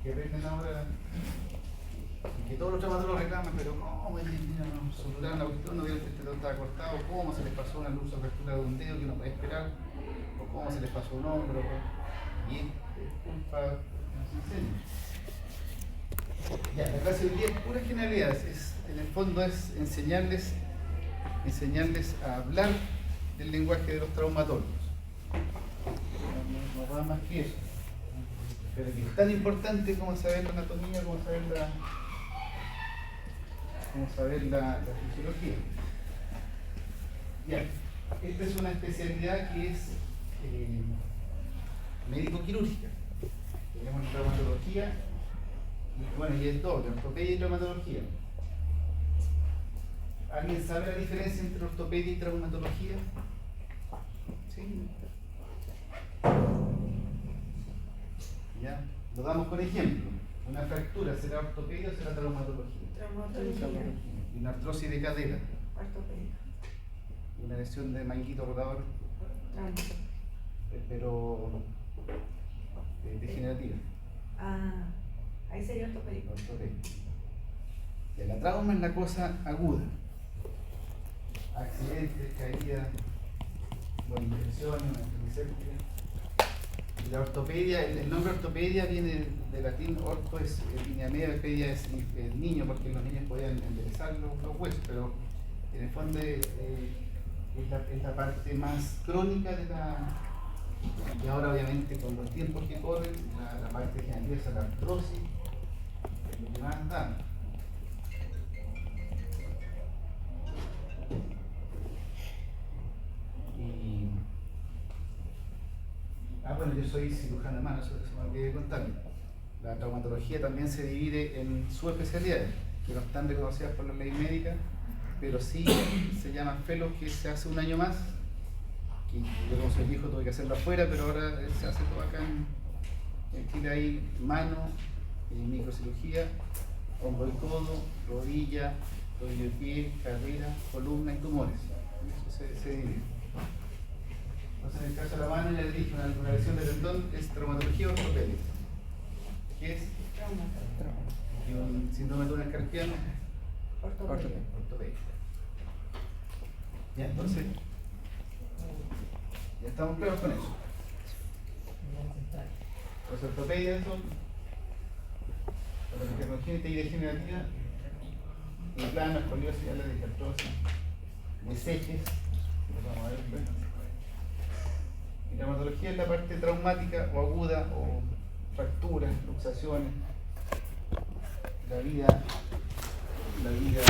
que venden ahora, y que todos los traumatólogos reclaman, pero ¿cómo? No, suturaron la cuestión, no vieron que este dedo estaba cortado, ¿cómo se les pasó una luz o apertura de un dedo que no puede esperar? ¿O cómo se les pasó un hombro? Y es culpa de los enseños. Ya, la clase de hoy día es pura generalidad, en el fondo es enseñarles a hablar del lenguaje de los traumatólogos. No va más que eso. Pero que es tan importante como saber la anatomía, como saber la fisiología. Ya, esta es una especialidad que es médico-quirúrgica. Tenemos traumatología, y bueno, y es doble, ortopedia y traumatología. ¿Alguien sabe la diferencia entre ortopedia y traumatología? ¿Sí? ¿Ya? Lo damos con ejemplo. Una fractura, ¿será ortopedia o será traumatología? Traumatología. Y una artrosis de cadera. Ortopedia. Y una lesión de manguito rotador. Pero degenerativa. Ahí sería ortopedia. La trauma es la cosa aguda. Accidentes, caídas, infecciones, antiséptica. Y la ortopedia, el nombre ortopedia viene del latín orto es línea media, pedia es el niño, porque los niños podían enderezar los huesos, pero en el fondo es la parte más crónica de la. Y ahora obviamente con los tiempos que corren, la parte degenerativa es la artrosis, es lo que más da. Bueno, yo soy cirujano de mano, eso me olvidé contarle. La traumatología también se divide en subespecialidades, que no están reconocidas por la ley médica, pero sí se llaman fellows, que se hace un año más. Que yo como soy viejo tuve que hacerlo afuera, pero ahora se hace todo acá en Chile. Hay mano, microcirugía, hombro y codo, rodilla, tobillo y pie, cadera, columna y tumores. Eso se divide. Entonces, en el caso de la mano, ya le dije, una lesión de tendón es traumatología ortopedia. ¿Qué es? Y un síndrome de túnel carpiano. Ortopedia. Ya, entonces, ya estamos claros con eso. Los ortopedias son patología congénita y degenerativa, y plano, escoliosis, ya les dije, artrosis, deseches, lo vamos a ver después. Y traumatología es la parte traumática o aguda, o fracturas, luxaciones, la vida rápida,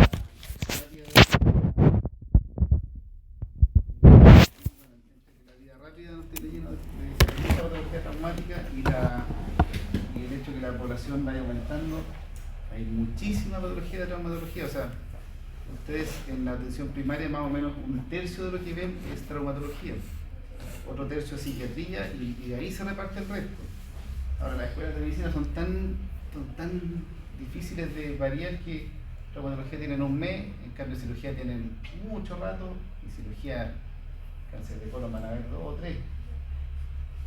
no estoy leyendo de patología traumática y el hecho de que la población vaya aumentando. Hay muchísima patología de traumatología, o sea, ustedes en la atención primaria más o menos un tercio de lo que ven es traumatología, otro tercio psiquiatría y de ahí se reparte el resto. Ahora, las escuelas de medicina son tan difíciles de variar que traumatología tienen un mes, en cambio cirugía tienen mucho rato y cirugía, cáncer de colon van a ver 2 o 3,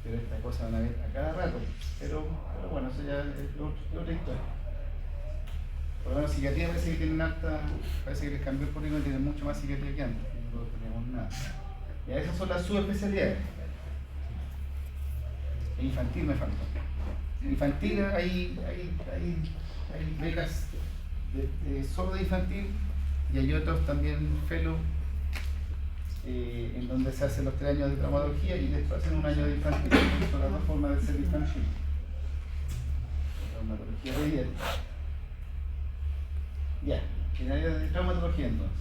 pero esta cosa van a ver a cada rato. Pero bueno, eso ya es otra historia. Por lo menos psiquiatría parece que tienen parece que les cambió el currículum y tienen mucho más psiquiatría que antes, no tenemos nada. Y esas son las subespecialidades. E infantil me falta. En infantil hay becas solo de infantil y hay otros también fellow en donde se hacen los 3 años de traumatología y después hacen un año de infantil. Son las dos formas de ser infantil. Traumatología de día. Ya, en área de traumatología entonces.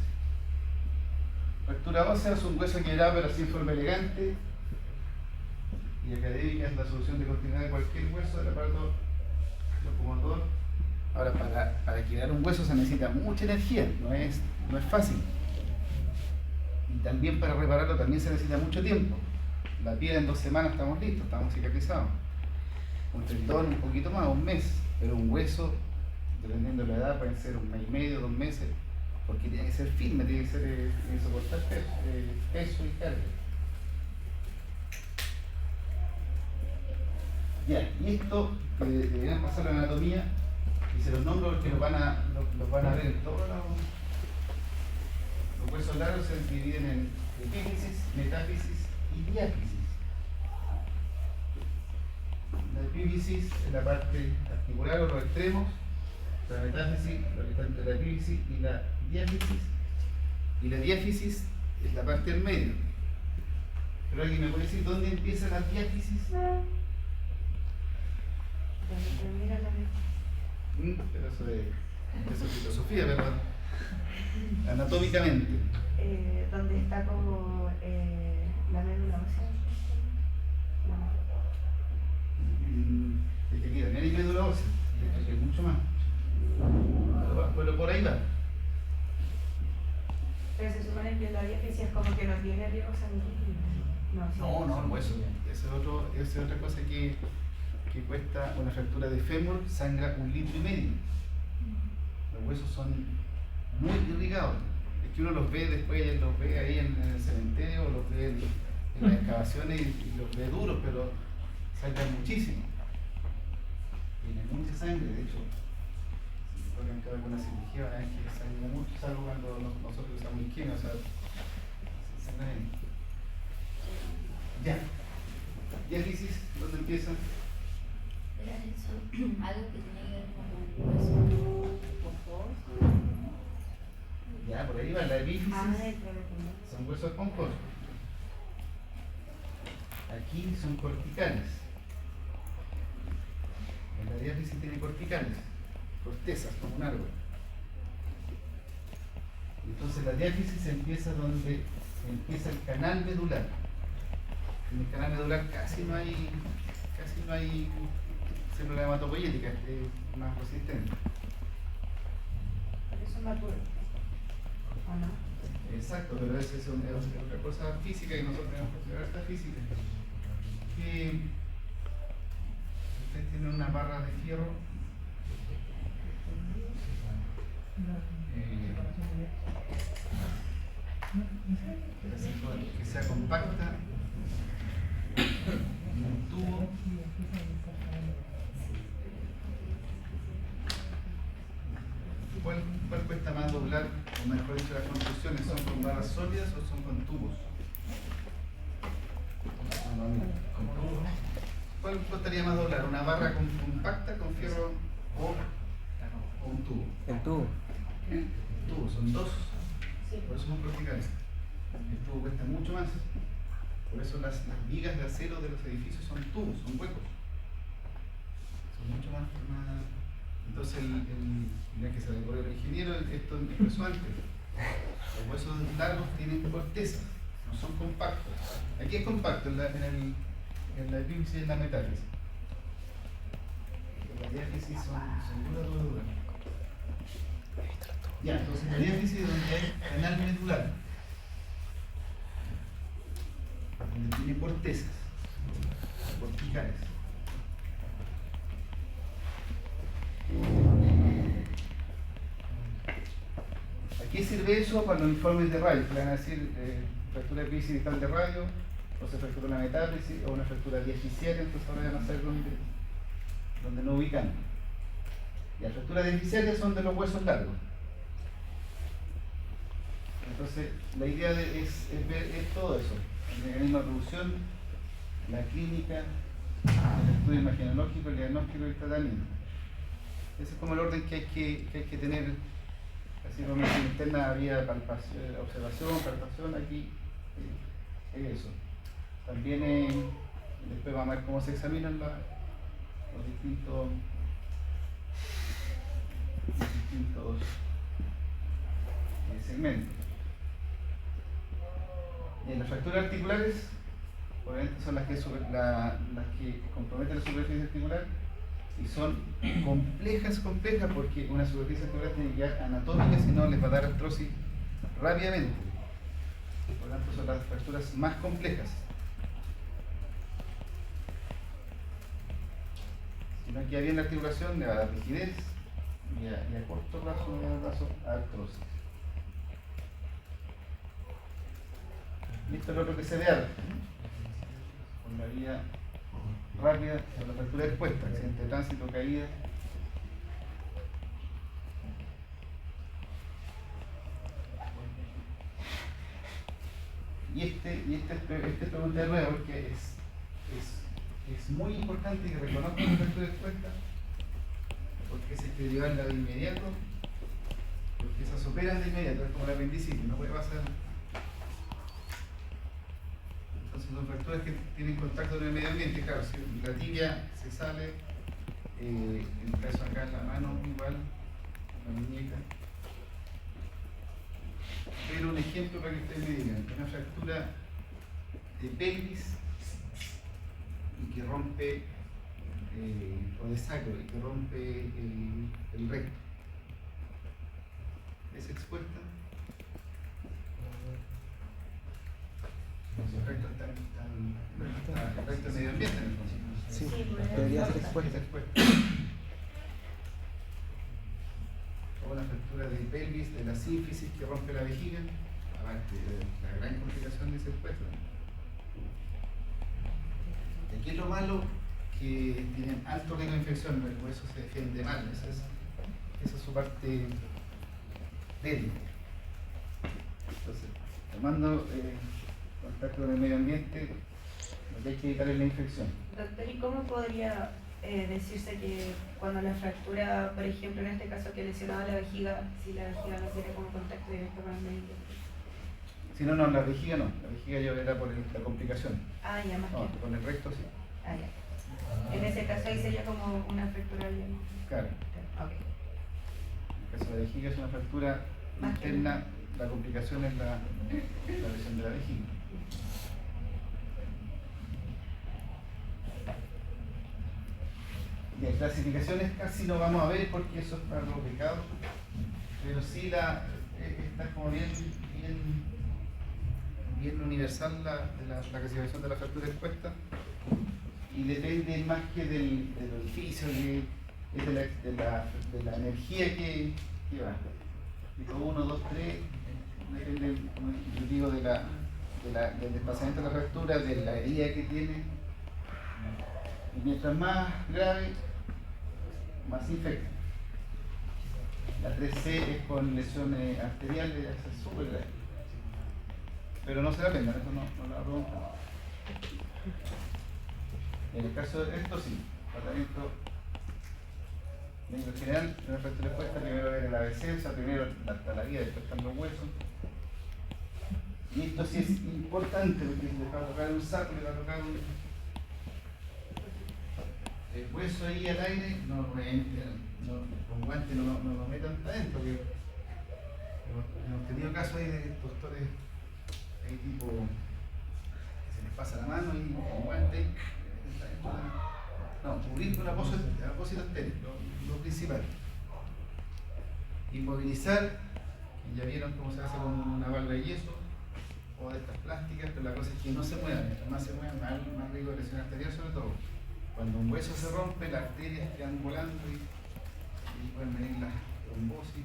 Fractura ósea es un hueso quebrado pero así en forma elegante y académica, es la solución de continuidad de cualquier hueso del aparato locomotor. Ahora, para quebrar un hueso se necesita mucha energía, no es fácil. Y también para repararlo también se necesita mucho tiempo. La piel en 2 semanas estamos listos, estamos cicatrizados. Un tendón un poquito más, un mes, pero un hueso, dependiendo de la edad, pueden ser 1 mes y medio, 2 meses, porque tiene que ser firme, tiene que soportar peso y carga. Ya, y esto, que deberían pasar a la anatomía, y se los nombro porque los van a ver en todos los huesos largos se dividen en epífisis, metáfisis y diáfisis. La epífisis es la parte articular o los extremos, la metáfisis, lo que está entre la epífisis y la diáfisis es la parte del medio. Pero alguien me puede decir dónde empieza la diáfisis. Donde termina la mente. Pero eso es filosofía, pero anatómicamente. Donde está como la médula ósea. Es que aquí también hay médula ósea, de hecho hay mucho más. Pero por ahí va. Pero se supone que la diáfisis es como que no tiene riesgo sanguíneo. No, el hueso. Esa es otra cosa que cuesta una fractura de fémur, sangra 1,5 litros. Los huesos son muy irrigados. Es que uno los ve después, los ve ahí en el cementerio, los ve en las excavaciones y los ve duros, pero sangran muchísimo. Tiene mucha sangre, de hecho. Si tocan cada alguna cirugía, van a ver que sangra mucho, salvo cuando nosotros usamos isquemia, o sea, se sangra bien. Ya. Diálisis, ¿dónde empieza? Era eso, algo que tiene que ver con el hueso esponjoso. Ya, por ahí va la epífisis. Son Son huesos esponjosos. Aquí son corticales. En la diálisis tiene corticales, cortezas como un árbol. Entonces la diálisis empieza donde empieza el canal medular. En el canal medular casi no hay célula hematopoyética, es más resistente. Pero eso es natural. ¿O no? Exacto, pero esa es otra cosa física que nosotros tenemos que considerar esta física. Que ustedes tienen una barra de fierro que sea compacta, un tubo. ¿Cuál cuesta más doblar? O mejor dicho, las construcciones, ¿son con barras sólidas o son con tubos? Con tubos. ¿Cuál costaría más doblar? ¿Una barra compacta con fierro o un tubo? El tubo. Tubos, son dos. Sí. Por eso son corticales. El tubo cuesta mucho más. Por eso las vigas de acero de los edificios son tubos, son huecos. Son mucho más. Entonces, mira que se le ocurrió al ingeniero, esto empezó antes. Los huesos largos tienen corteza, no son compactos. Aquí es compacto, en la epífisis y en la metáfisis. En la diáfisis son duras. Ya, entonces la diáfisis es donde hay canal medular, donde tiene cortezas, corticales. ¿A qué sirve eso? Para los informes de radio, que le van a decir fractura epífisis distal de radio, o se fracturó la metáfisis, o una fractura diafisiaria, entonces ahora van a saber dónde no ubican. Y las fracturas diafisiarias son de los huesos largos. Entonces, la idea es ver todo eso, el mecanismo de producción, la clínica, el estudio imagenológico, el diagnóstico y el tratamiento. Ese es como el orden que hay que tener. Así como en interna había palpación, observación, palpación, aquí es eso. También después vamos a ver cómo se examinan los distintos segmentos. Las fracturas articulares, obviamente, son las que comprometen la superficie articular y son complejas porque una superficie articular tiene que quedar anatómica, si no les va a dar artrosis rápidamente. Por lo tanto, son las fracturas más complejas. Si no queda bien la articulación, le va a dar rigidez y a corto plazo le va a dar artrosis. Esto es lo que se ve ahora, con la vía rápida, la fractura expuesta, accidente de tránsito, caída. Y este pregunta de nuevo porque es muy importante que reconozcan la fractura expuesta, porque se que llevarla de inmediato, porque esas operan de inmediato, es como la apendicitis, no puede pasar. Entonces son fracturas que tienen contacto con el medio ambiente, claro, si la tibia se sale, el caso acá en la mano igual, la muñeca. Pero un ejemplo para que ustedes me digan, una fractura de pelvis y que rompe, o de sacro y que rompe el recto. ¿Es expuesta? El recto está el recto del medio ambiente entonces. Sí, pues, debería ser Es expuesta. expuesta. O la fractura de pelvis, de la sínfisis que rompe la vejiga, aparte de la gran complicación de ese expuesto. Y aquí es lo malo, que tienen alto riesgo de infección, el hueso se defiende mal, esa es su parte débil. Entonces, tomando contacto con el medio ambiente, lo que hay que evitar es la infección. Doctor, ¿y cómo podría decirse que cuando la fractura, por ejemplo, en este caso que lesionaba la vejiga, si la vejiga no tiene como contacto directo con el medio ambiente? Si no, la vejiga no, la vejiga ya era por la complicación. Ah, ya más No, que. con el recto sí. Ah, ya. En ese caso ahí sería como una fractura bien. Claro. Ok. El caso de la vejiga es una fractura Más que interna, la complicación es la lesión de la vejiga. Y en clasificaciones casi no vamos a ver porque eso es para los pecados, pero sí esta es como bien universal la clasificación de la fractura expuesta, y depende más que del orificio, es de la energía que va. Tipo 1, 2, 3, depende, como yo digo, del desplazamiento de la fractura, de la herida que tiene. Y mientras más grave, más infecta. La 3C es con lesiones arteriales, es súper grave. Pero no se la vendan, eso no la preguntan. En el caso de esto sí, tratamiento médico general, primera fractura expuesta, primero ver el ABC, o sea, primero hasta la vida, después están los huesos. Y esto sí es importante porque le va a tocar un saco, le va a tocar el hueso ahí al aire, con guantes no lo metan adentro, porque hemos tenido casos ahí de doctores ahí tipo que se les pasa la mano y con guantes. No, cubrir con apósito estéril, lo principal. Inmovilizar, que ya vieron cómo se hace con una válvula de yeso o de estas plásticas, pero la cosa es que no se muevan, mientras más se muevan, más riesgo de lesión arterial, sobre todo. Cuando un hueso se rompe, las arterias quedan volando y pueden venir las trombosis.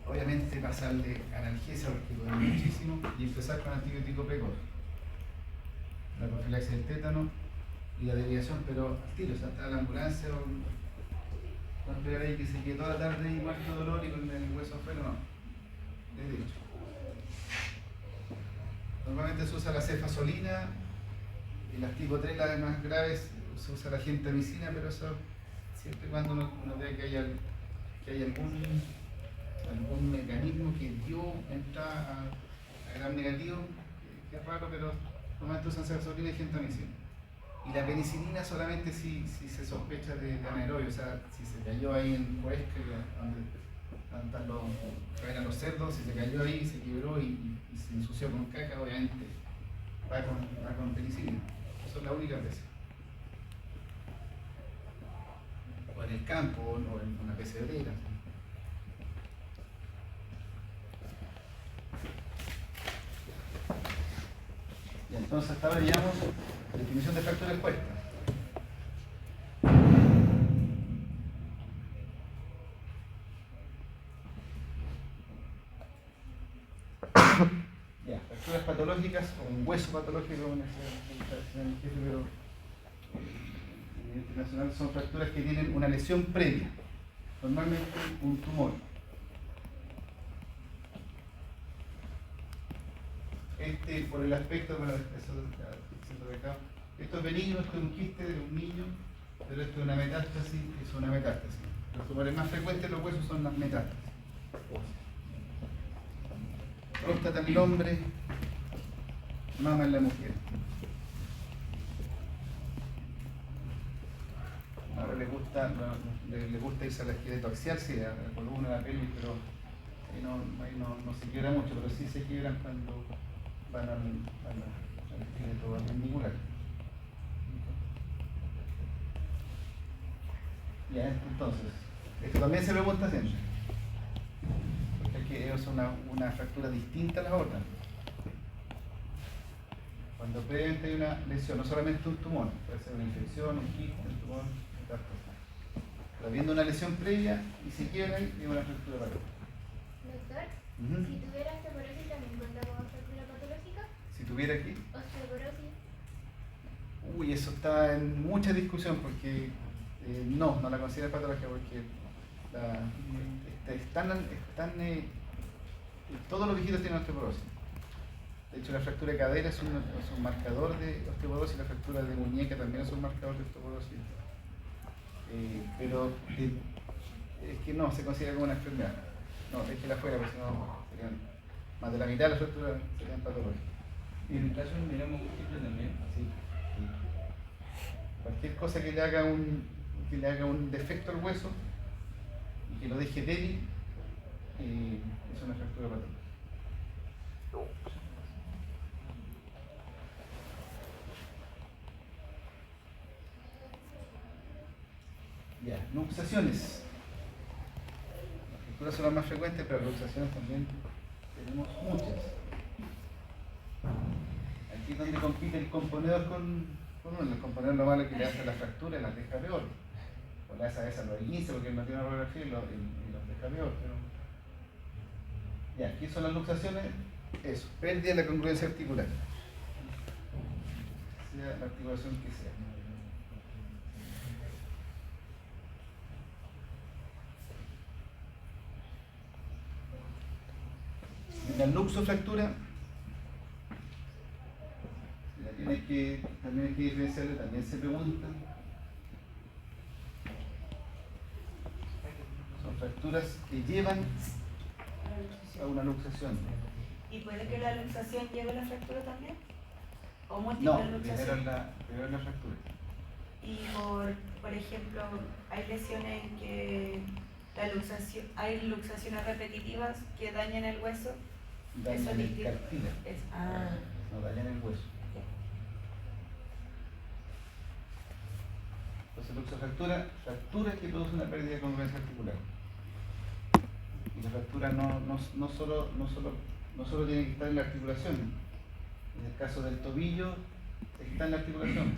Obviamente pasarle analgesia porque duele muchísimo y empezar con antibiótico precoz. La profilaxis del tétano y la desviación, pero al tiro, o sea, hasta la ambulancia o no esperar ahí que se quede toda la tarde y muerto de dolor y con el hueso afuera, no. De hecho. Normalmente se usa la cefazolina y las tipo 3, las más graves, se usa la gentamicina, pero eso siempre y cuando uno vea que hay algún mecanismo que dio entrada a gram negativo, que es raro, pero normalmente usan cefazolina y gentamicina. Y la penicilina solamente si se sospecha de anaerobio, o sea, si se cayó ahí en Huesca, donde están los cerdos, si se cayó ahí, se quebró y se ensució con caca, obviamente va con penicilina. Eso es la única vez. O en el campo, o en una pesebrera. Y entonces hasta ahora llevamos definición de fractura expuesta. Ya, fractura patológicas, o un hueso patológico, como decía el jefe, pero a nivel internacional son fracturas que tienen una lesión previa, normalmente un tumor. Por el aspecto, bueno, esto es benigno, esto es un quiste de un niño, pero esto es una metástasis, es una metástasis. Los tumores más frecuentes de los huesos son las metástasis. Próstata en el hombre, mama en la mujer. Ahora le gusta irse a la esqueletoaxial, sí, a la columna, a la pelvis, pero ahí no se quiebra mucho, pero sí se quiebran cuando van al esqueleto mandibular. Ya, entonces, esto también se pregunta siempre, porque es que es una fractura distinta a las otras. Cuando previamente hay una lesión, no solamente un tumor, puede ser una infección, un quiste, un tumor, otras cosas. Pero habiendo una lesión previa y se quiebra, es una fractura patológica. Doctor, si tuviera osteoporosis también cuenta como fractura patológica. Si tuviera aquí, Osteoporosis. uy, eso está en mucha discusión porque no la considera patológica porque todos los viejitos tienen osteoporosis. De hecho, la fractura de cadera es un marcador de osteoporosis, la fractura de muñeca también es un marcador de osteoporosis. Pero es que no se considera como una enfermedad. No, es que la fuera, porque si no serían más de la mitad de las fracturas serían patológicas. ¿Y en el caso del mieloma múltiple también? Sí. Cualquier cosa que le haga un defecto al hueso y que lo deje débil es una fractura patológica. Ya, luxaciones. Las fracturas son las más frecuentes, pero las luxaciones también tenemos muchas. Aquí es donde compite el componedor con uno. El componedor lo malo es que le hace la fractura y las deja peor. O le hace a veces los 15 porque no tiene una radiografía y los deja peor. Pero... ya, aquí son las luxaciones. Eso, pérdida de la congruencia articular. Sea la articulación que sea. La luxofractura también hay que diferenciarle, también se pregunta. Son fracturas que llevan a una luxación. ¿Y puede que la luxación lleve a la fractura también? ¿O No, múltiples primero luxaciones? es la fractura. Y por ejemplo, hay lesiones en que hay luxaciones repetitivas que dañan el hueso. Dañan el distinto. cartílago. No dañan el hueso. Entonces, fractura que produce una pérdida de congruencia articular. Y la fractura no solo tiene que estar en la articulación. En el caso del tobillo, está en la articulación.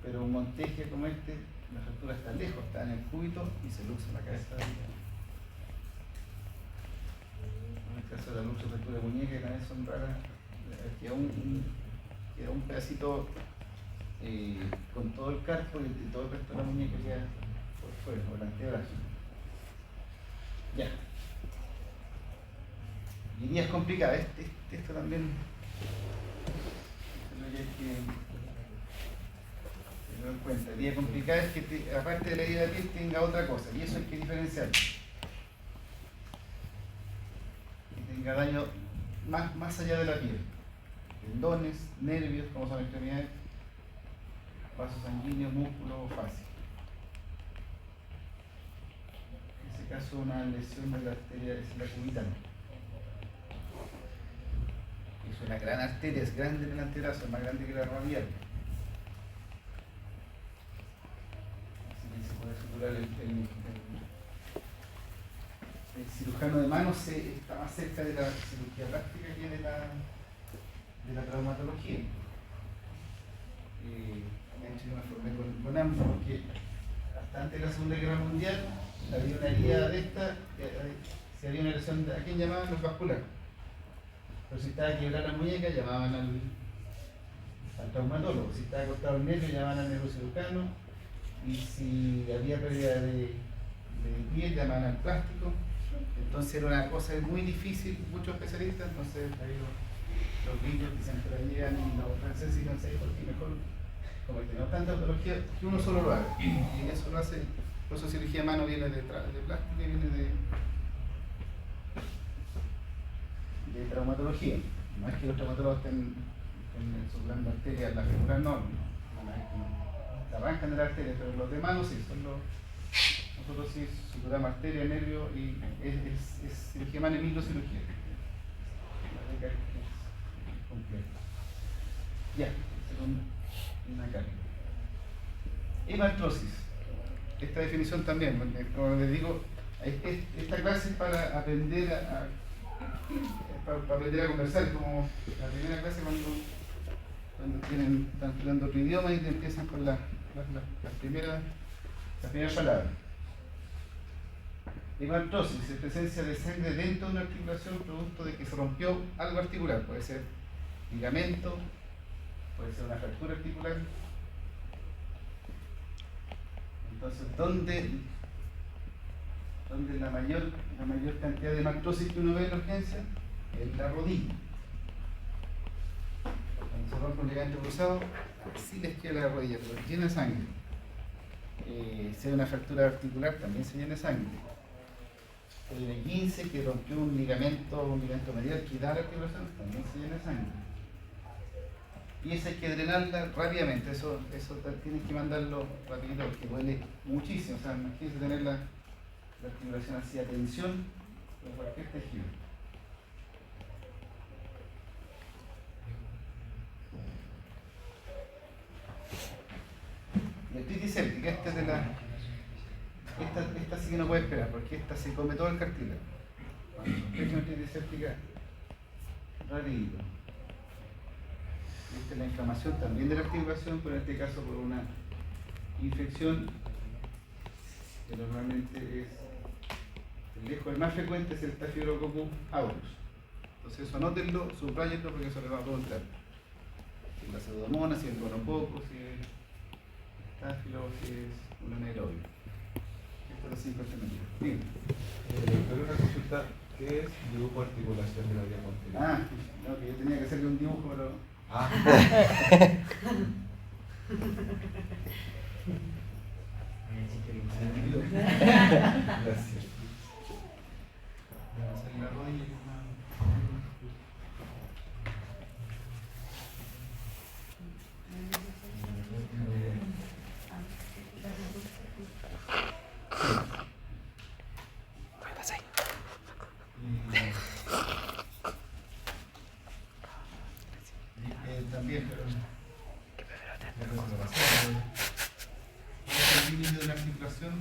Pero un monteje como este, la fractura está lejos, está en el cúbito y se luxa la cabeza de ella. En el caso de la luxofractura de muñeca, que también son raras, queda un pedacito con todo el carpo y todo el resto de la muñeca queda por fuera, o el antebrazo. Ya. Y día es complicada, esto también hay que tenerlo en cuenta. Día complicada es que aparte de la herida de piel tenga otra cosa, y eso hay que diferenciar. Que tenga daño más allá de la piel. Tendones, nervios, como son extremidades, vasos sanguíneos, músculos o fascia. En ese caso, una lesión de la arteria es la cubital. Es una gran arteria, es grande en el antebrazo, es más grande que la radial. Así que se puede suturar el cirujano de manos está más cerca de la cirugía plástica que de la traumatología. De hecho, yo me formé con ambos porque hasta antes de la Segunda Guerra Mundial había una herida de esta, si había una lesión, ¿a quién llamaban? Los vasculares. Pero si estaba quebrada la muñeca, llamaban al traumatólogo. Si estaba cortado el nervio, llamaban al neurocirujano. Y si había pérdida de piel, llamaban al plástico. Entonces era una cosa muy difícil, muchos especialistas, entonces ahí los gringos que siempre la llegan y los franceses no sé por qué mejor, como que no tanta odontología, que uno solo lo haga. Y eso lo hace, por eso cirugía de mano viene de plástico y viene de traumatología. No es que los traumatólogos estén suturando arterias, la femoral no se arrancan de la arteria, pero los de mano sí, son los. Nosotros sí suturamos arteria, nervio y es cirugía de mano y microcirugía. Ya, una carga. Hemartrosis. Esta definición también, como les digo, esta clase es para aprender para aprender a conversar, como la primera clase cuando están estudiando otro idioma y empiezan con las primeras palabras. Hemartrosis es presencia de sangre dentro de una articulación producto de que se rompió algo articular, puede ser ligamento, puede ser una fractura articular. Entonces, ¿dónde la mayor cantidad de hemartrosis que uno ve en la urgencia? En la rodilla. Cuando se rompe un ligamento cruzado, así les queda la rodilla, pero llena de sangre. Si hay una fractura articular, también se llena de sangre. El 15 que rompió un ligamento medial que da la articulación, también se llena de sangre. Y esa hay que drenarla rápidamente, eso tienes que mandarlo rapidito porque duele muchísimo. O sea, imagínense tener la articulación así a tensión con cualquier tejido. La artritis séptica, esta sí que no puede esperar, porque esta se come todo el cartílago. Es una artritis séptica rapidito. Esta es la inflamación también de la articulación, pero en este caso por una infección que normalmente es el más frecuente es el Staphylococcus aureus. Entonces eso anótenlo, subrayenlo porque eso le va a preguntar. Si es la pseudomonas, si es el gonococo, si es Staphylo, si es un anaerobio. Esto es 5 alternativas. Bien. Pero una consulta, ¿qué es dibujo articulación de la vía posterior? Ah, no, que yo tenía que hacerle un dibujo, pero... Ah. Gracias. Vamos a hacer la rodilla. También, pero el límite de la articulación.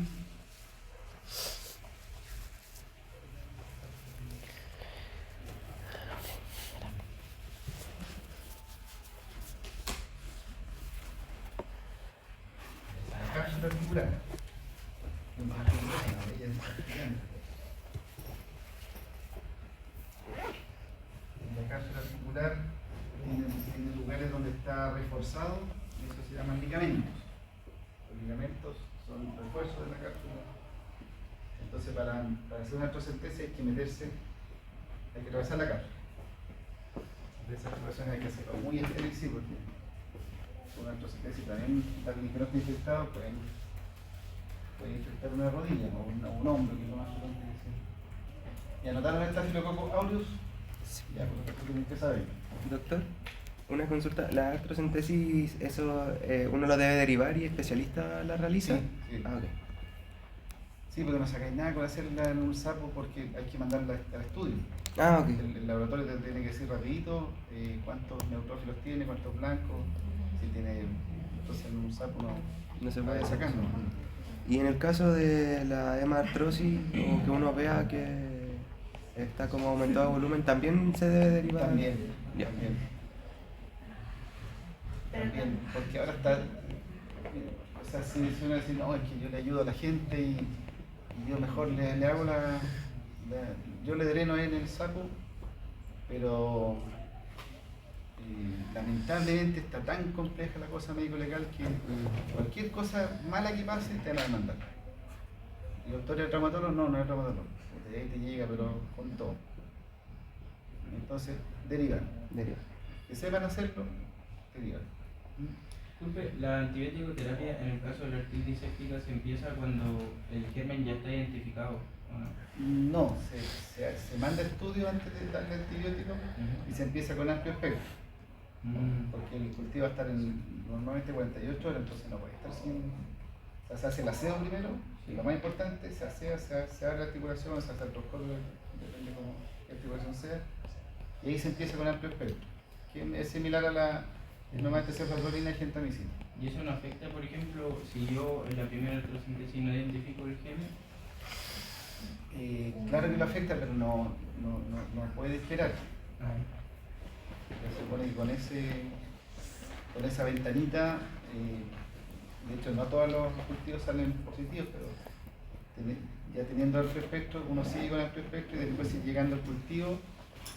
La cápsula articular. La cápsula articular tiene lugares donde está reforzado y eso se llaman ligamentos. Los ligamentos son refuerzos de la cápsula. Entonces para hacer una artrocentesis hay que atravesar la cápsula. De esa situación hay que hacerlo muy estéril, sí, porque una artrocentesis también, para que no esté infectado, puede infectar una rodilla o un hombro, que es lo más frecuente. ¿Y anotaron el Staphylococcus aureus? Ya, por lo tanto tienen que saber. Doctor, una consulta. ¿La artrocentesis, eso uno lo debe derivar y el especialista la realiza? Sí, sí. Ah, ok. Sí, porque no sacáis nada con hacerla en un sapo porque hay que mandarla al estudio. Ah, ok. El laboratorio te tiene que decir rapidito cuántos neutrófilos tiene, cuántos blancos, si tiene... Entonces en un sapo No se la puede vais sacando. Y en el caso de la hemartrosis, o que uno vea que está como aumentado de volumen, ¿también se debe derivar? También, Ya. también, porque ahora está... O sea, si uno dice, no, es que yo le ayudo a la gente y yo mejor le hago yo le dreno ahí en el saco pero lamentablemente está tan compleja la cosa médico-legal que cualquier cosa mala que pase te van a demandar. ¿Y doctor es traumatólogo? No, no es traumatólogo. De ahí te llega, pero con todo. Entonces, derivan. Deriva. Que sepan hacerlo, derivan. Disculpe, la antibiótico-terapia en el caso de la artritis séptica se empieza cuando el germen ya está identificado, ¿o no? No, se manda estudio antes de darle antibiótico y se empieza con amplio espectro. Porque el cultivo va a estar normalmente 48 horas, entonces no puede estar sin. O sea, se hace el aseo primero, y lo más importante, se asea, se abre la articulación, se hace el troscolo, depende cómo qué articulación sea, y ahí se empieza con amplio espectro, que es similar a la normalmente cefalorina y gentamicina. ¿Y eso no afecta, por ejemplo, si yo en la primera artrosíntesis no identifico el germen? Claro que lo afecta, pero no puede esperar. Se supone que con esa ventanita, de hecho no todos los cultivos salen positivos, pero ya teniendo amplio espectro, uno sigue con amplio espectro y después si llegando al cultivo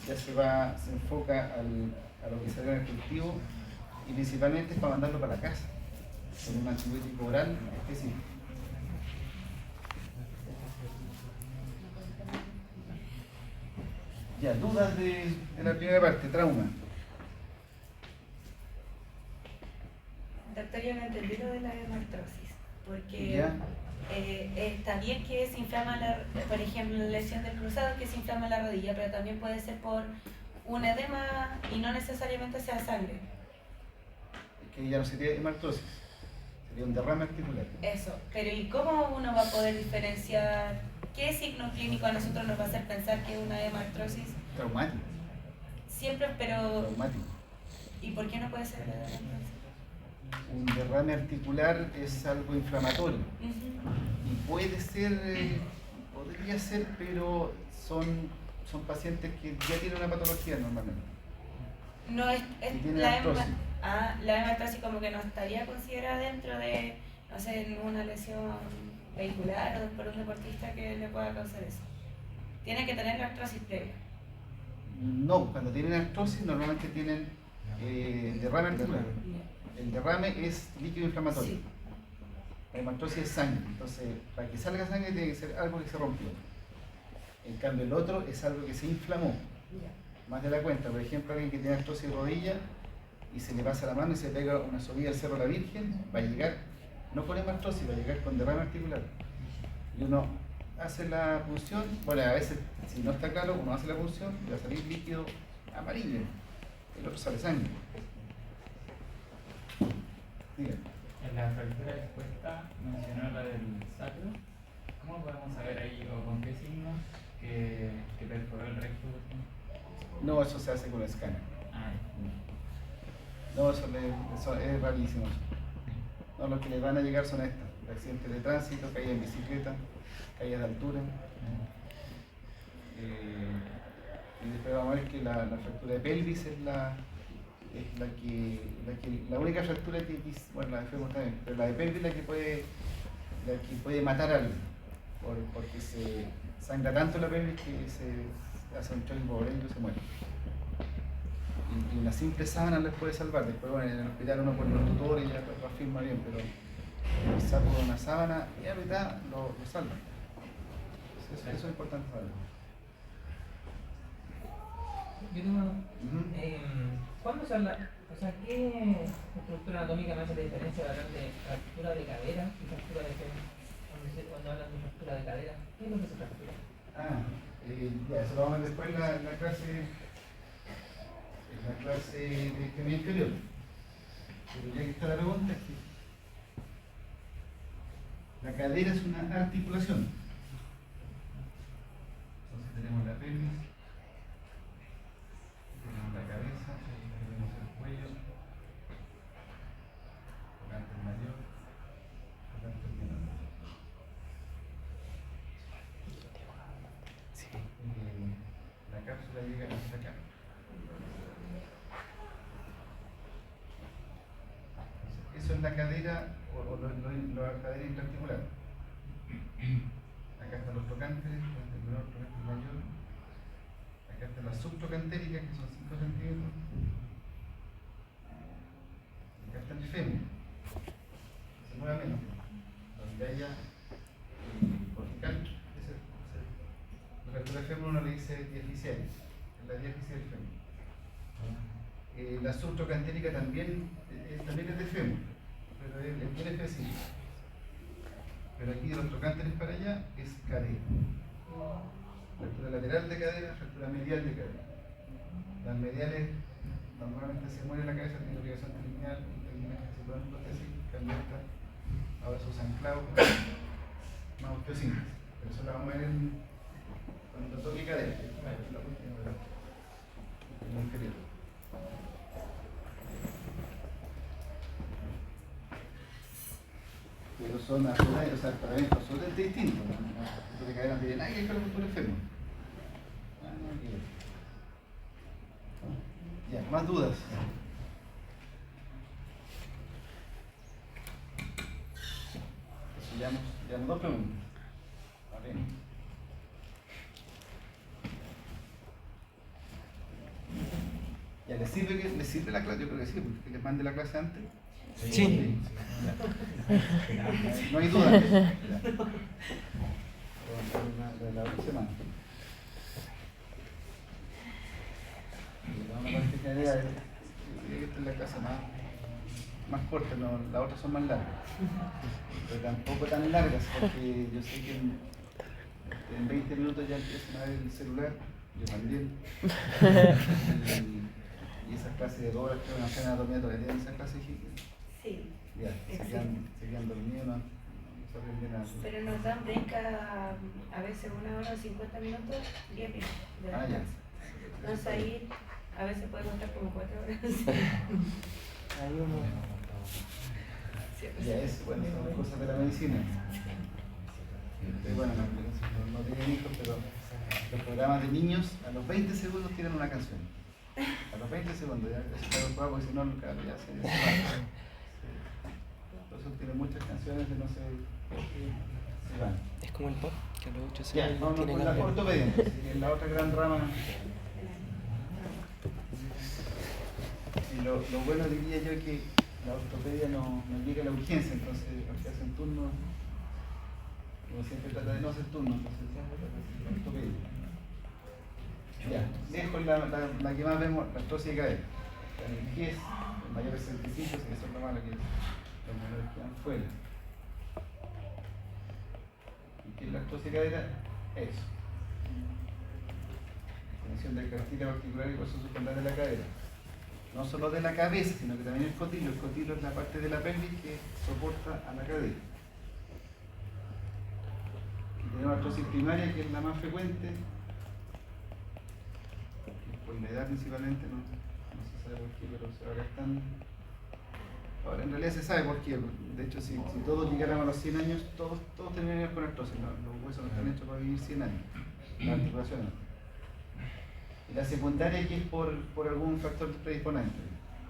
ya se enfoca a lo que sale en el cultivo y principalmente es para mandarlo para la casa, con un antibiótico oral específico. Ya, dudas de la primera parte, trauma. Doctor, yo no entendí lo de la hemartrosis, porque Ya. está bien que se inflama, por ejemplo, la lesión del cruzado, que se inflama la rodilla, pero también puede ser por un edema y no necesariamente sea sangre. Es que ya no sería hemartrosis, sería un derrame articular. Eso, pero ¿y cómo uno va a poder diferenciar qué signo clínico a nosotros nos va a hacer pensar que es una hemartrosis? Traumático. Siempre, pero Traumático. ¿y por qué no puede ser la hemartrosis? Un derrame articular es algo inflamatorio Ujú. y puede ser, podría ser, pero son pacientes que ya tienen una patología normalmente. No es Y tiene la artrosis. la hemartrosis como que no estaría considerada dentro de, no sé, una lesión vehicular o por un deportista que le pueda causar eso. Tiene que tener la artrosis previa. No, cuando tienen artrosis normalmente tienen derrame articular. El derrame es líquido inflamatorio. Sí. La hemartrosis es sangre, entonces para que salga sangre tiene que ser algo que se rompió. En cambio el otro es algo que se inflamó, más de la cuenta. Por ejemplo, alguien que tiene artrosis de rodilla y se le pasa la mano y se pega una subida al Cerro de la Virgen, va a llegar, no con hemartrosis, va a llegar con derrame articular. Y uno hace la punción, bueno, a veces si no está claro, uno hace la punción y va a salir líquido amarillo, el otro sale sangre. Dígame. En la fractura expuesta mencionó la del sacro. ¿Cómo podemos saber ahí o con qué signos que perforó el recto? No, eso se hace con el escáner. Ah, No, eso es rarísimo. No, lo que les van a llegar son estas: accidentes de tránsito, caídas en bicicleta, caídas de altura. Y después vamos a ver que la fractura de pelvis es la única fractura que, bueno, la de fémur también, pero la de pelvis es la que puede matar a alguien, porque se sangra tanto la pelvis que se hace un choque hipovolémico y se muere. Y una simple sábana les puede salvar. Después, bueno, en el hospital uno pone los tutores y ya lo afirma bien, pero quizá por una sábana y a mitad lo salva. Eso es importante saberlo. Yo tengo Ujú. ¿cuándo se habla? O sea, ¿qué estructura anatómica me hace la diferencia de hablar de fractura de cadera y fractura de fémur? Cuando hablan de fractura de cadera, ¿qué es lo que se fractura? Ya, eso lo vamos a ver después en la clase de extremidad inferior. Pero ya que está la pregunta, es que la cadera es una articulación. Entonces tenemos la pelvis, tenemos la cabeza, tenemos el cuello, el anterior mayor, el anterior menor. La cápsula llega hasta acá. Eso es la cadera o la cadera intraarticular. Acá están los tocantes, el menor, el mayor. Acá está la subtrocantérica, que son 5 centímetros. Acá está el fémur, se mueve menos. Donde haya cortical, la fractura del fémur uno le dice diaficial, es la diáfisis del fémur. La subtrocantérica también es de fémur, pero es muy específico. Pero aquí de los trocánteres para allá es cadera. Fractura lateral de cadera, fractura medial de cadera. Las mediales normalmente se muere la cabeza, tiene obligación terminal, termina que se pueden prótesis, cambia esta. Ahora se usan clavos, más osteosíntesis. Pero eso lo vamos a ver cuando toque cadera. La última, el inferior. Pero son absolutamente, o sea, tratamientos absolutamente distintos. Esto de cadera no tiene nada que ver con la fractura del fémur. Nada que ver. Ya, más dudas. Eso llevamos 2 preguntas. A ver. Ya, ¿les sirve la clase? Yo creo que sí, porque les mande la clase antes. Sí. No hay duda. La otra semana. Esta es la clase más corta, no, las otras son más largas. Pero tampoco tan largas, porque yo sé que en 20 minutos ya empiezan a ver el celular, yo también. Y esas clases de 2 horas que van a hacer anatomía todavía tienen esas clases. Sí. Ya, se quedan dormidos, no se aprende nada. Pero nos dan break a veces 1 hora, 50 minutos, 10 minutos. De Ah, ya. Entonces ahí a veces puede contar como 4 horas. Ahí uno. Ya es, bueno, son cosas de la medicina. Bueno, no tienen hijos, pero los programas de niños a los 20 segundos tienen una canción. A los 20 segundos, ya se está ocupado porque si no, nunca ya se va. Entonces tiene muchas canciones de no sé se van. Es como el pop, que a los 8 Ya, segundos vamos tiene con la canción. ortopedia, entonces, que es la otra gran rama. Y lo bueno diría yo es que la ortopedia no llega a la urgencia, entonces los que hacen turno, uno siempre trata de no hacer turno, entonces siempre trata de hacer ortopedia. Ya, dejo la que más vemos, la artrosis de cadera. En el pie, el mayor es 65, que eso es lo malo que los menores quedan fuera. ¿Y qué es la artrosis de cadera? Eso. Conexión del cartílago articular y hueso superior de la cadera. No solo de la cabeza, sino que también el cotilo. El cotilo es la parte de la pelvis que soporta a la cadera. Y tenemos artrosis primaria, que es la más frecuente, por la edad principalmente, no se sabe por qué, pero se va gastando. Ahora, en realidad se sabe por qué. De hecho, si todos llegáramos a los 100 años, todos terminaríamos con artrosis. Los huesos no están hechos para vivir 100 años. Las articulaciones no. Y la secundaria, que es por algún factor predisponente.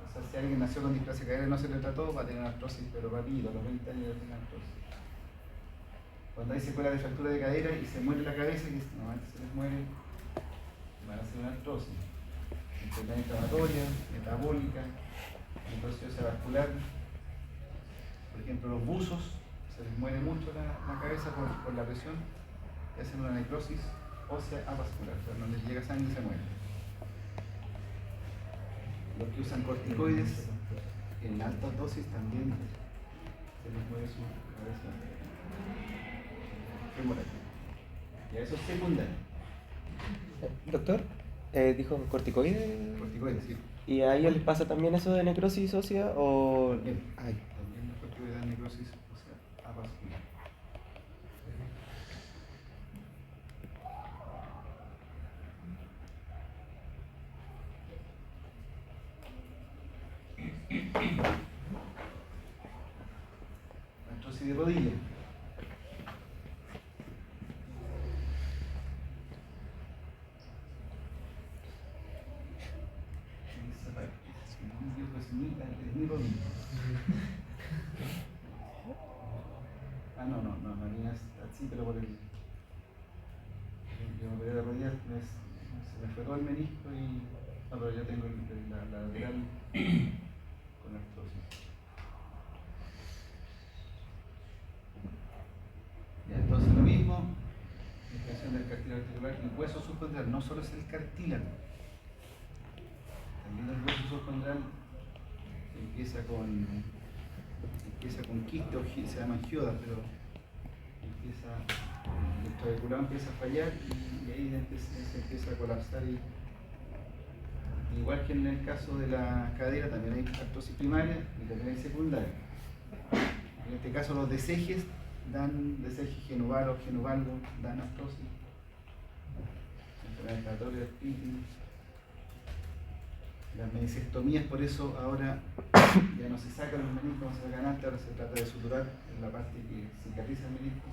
O sea, si alguien nació con displasia cadera y no se le trató, va a tener artrosis, pero rápido, a los 20 años ya tiene artrosis. Cuando hay secuela de fractura de cadera y se muere la cabeza, que normalmente se les muere, van a hacer una artrosis. Enfermedad inflamatoria, metabólica, necrosis vascular. Por ejemplo, los buzos, se les muere mucho la cabeza por la presión y hacen una necrosis ósea avascular, o sea, no les llega sangre y se mueren. Los que usan corticoides en altas dosis también se les muere su cabeza femoral. Y a eso es secundario. Doctor, dijo corticoides. Corticoides, sí. ¿Y a ellos les pasa también eso de necrosis ósea o...? También, Ay. también los corticoides dan necrosis ósea avascular. Artrosis de rodilla. Es mi rodilla. Ah, no, la mía es así, pero por el. Yo me operé la rodilla, es Se me fue todo el menisco y. No, pero ya tengo la lateral con artrosis. Ya, entonces lo mismo, extensión del cartílago articular, el hueso subcondral, no solo es el cartílago, también el hueso subcondral empieza con quiste o se llaman giodas, pero el trabeculado empieza a fallar y ahí se empieza a colapsar. Igual que en el caso de la cadera, también hay artrosis primaria y también hay secundaria. En este caso los desejes dan deseje genovalo o genovalgo, dan artrosis. Enfermedad respiratoria, artritis. Las meniscectomías, por eso ahora ya no se sacan los meniscos, no se sacan antes, ahora se trata de suturar en la parte que cicatriza el menisco.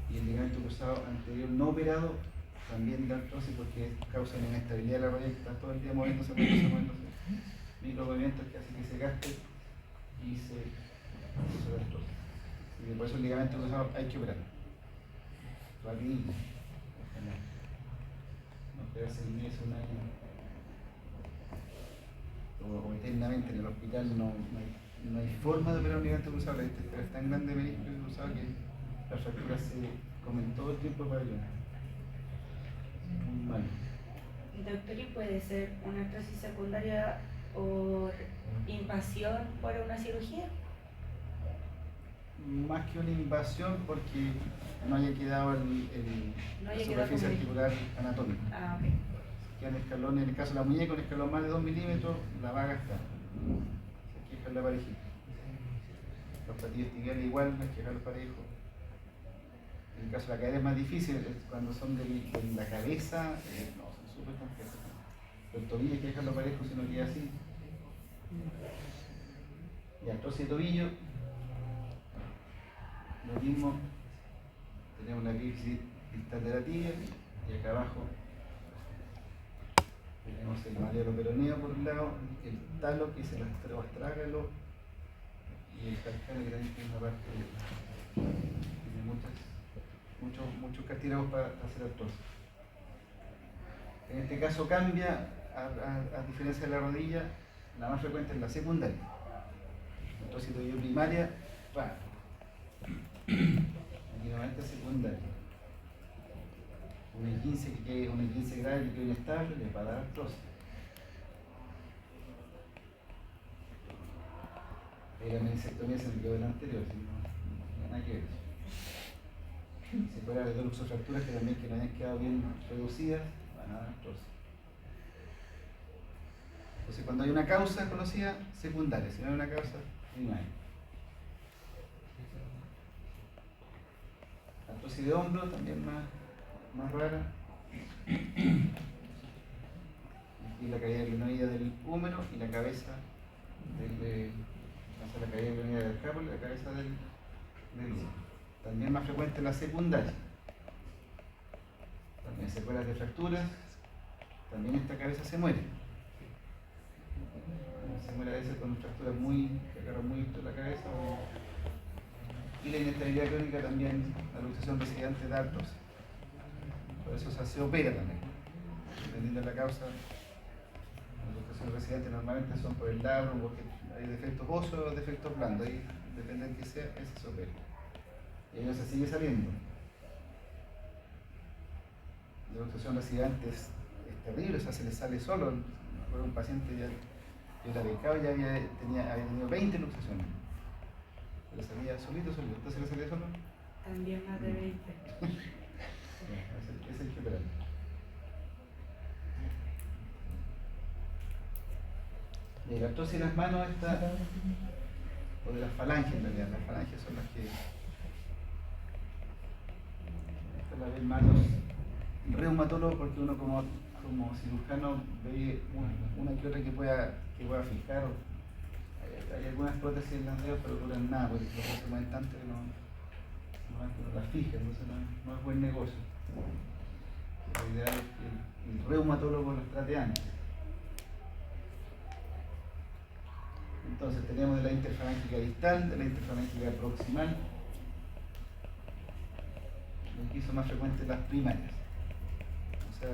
Y el ligamento cruzado anterior no operado también da artrosis porque causa una inestabilidad de la rodilla, que está todo el día moviéndose, micromovimientos que hacen que se gaste y se da artrosis. Y por eso el ligamento cruzado hay que operarlo. Rapidito. No esperar 6 meses, un año. O eternamente en el hospital no hay forma de operar un ligamento cruzado. Es tan grande el menisco cruzado que las fracturas se comen todo el tiempo para ello. Muy mal. Doctor, ¿y puede ser una artrosis secundaria por invasión por una cirugía? Más que una invasión porque no haya quedado la superficie articular anatómica. Ah, ok. Quedan escalones, en el caso de la muñeca, un escalón más de 2 milímetros, la va a gastar. Hay que dejarla parejita. Los platillos tibiales igual, hay que dejarlos parejos. En el caso de la cadera es más difícil, cuando son de la cabeza, no, son súper complejos. El tobillo hay que dejarlo parejo, si no queda así. Y artrosis de tobillo, lo mismo, tenemos la epífisis distal de la tibia y acá abajo tenemos el malleolo peroneo por un lado, el talo que es el astrágalo y el calcáneo que también tiene una parte, tiene muchos cartílagos para hacer artrosis. En este caso cambia, a diferencia de la rodilla, la más frecuente es la secundaria. Artrosis de tobillo primaria, aquí nuevamente secundaria. Un E15 grave que quede inestable le va a dar artrosis. La meniscectomía se me quedó del anterior, si no, nada que ver. Secuelas de luxofracturas que también que no hayan quedado bien reducidas van a dar artrosis. Entonces cuando hay una causa conocida, secundaria, si no hay una causa, primaria. Artrosis de hombro también más rara. Aquí la caída glenoidea del húmero y la cabeza la caída glenoidea del escápulo y la cabeza del húmero. También más frecuente la secundaria. También secuelas de fracturas. También esta cabeza se muere. Se muere a veces con fracturas que agarran muy alto la cabeza. Y la inestabilidad crónica también, la luxación residente de artrosis. Por eso se opera también. Dependiendo de la causa, las luxaciones residentes normalmente son por el labro, porque hay defectos óseos o defectos blandos. Ahí depende de qué sea, ese se opera. Y ahí no se sigue saliendo. La luxación residente es terrible, o sea, se le sale solo. Por un paciente yo la becaba y ya había tenido 20 luxaciones. Le salía solito. ¿Entonces le salía solo? También más de 20. Ese hay que operar. Y la artrosis de las manos está, o de las falanges en realidad. Las falanges son las que esta la ven manos reumatólogo, porque uno como cirujano ve una que otra que pueda fijar. Hay algunas prótesis en las dedos, pero duran nada, porque los se mueven tanto que no las fija, entonces no es buen negocio. La idea es que el reumatólogo los trate antes. Entonces tenemos de la interfalángica distal, de la interfalángica proximal, aquí son más frecuentes las primarias. O sea,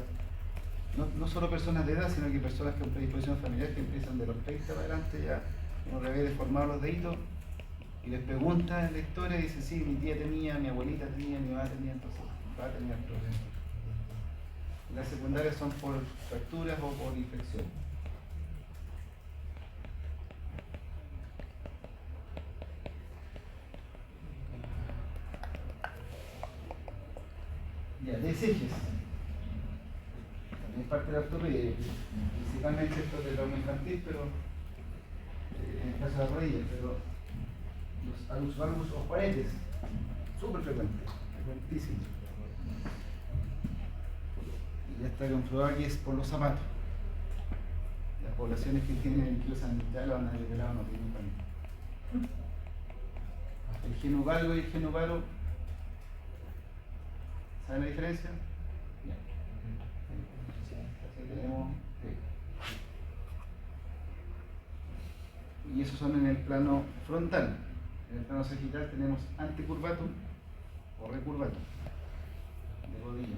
no solo personas de edad, sino que personas con predisposición familiar que empiezan de los 30 para adelante, ya uno le ve deformados los deditos y les pregunta en la historia y dice, sí, mi tía tenía, mi abuelita tenía, mi mamá tenía, entonces va a tener problemas. Las secundarias son por fracturas o por infección. Ya, desejes. También parte de la ortopedia, principalmente esto del trauma infantil, pero en el caso de la rodilla, pero los alus valgus o juanetes, súper frecuentísimo. Y ya está comprobado que es por los zapatos. Las poblaciones que tienen el sanitario van a liberar no tienen pánico. El geno valgo y el geno varo, ¿saben la diferencia? Bien. Así tenemos. Y esos son en el plano frontal. En el plano sagital tenemos antecurvato o recurvato de rodilla.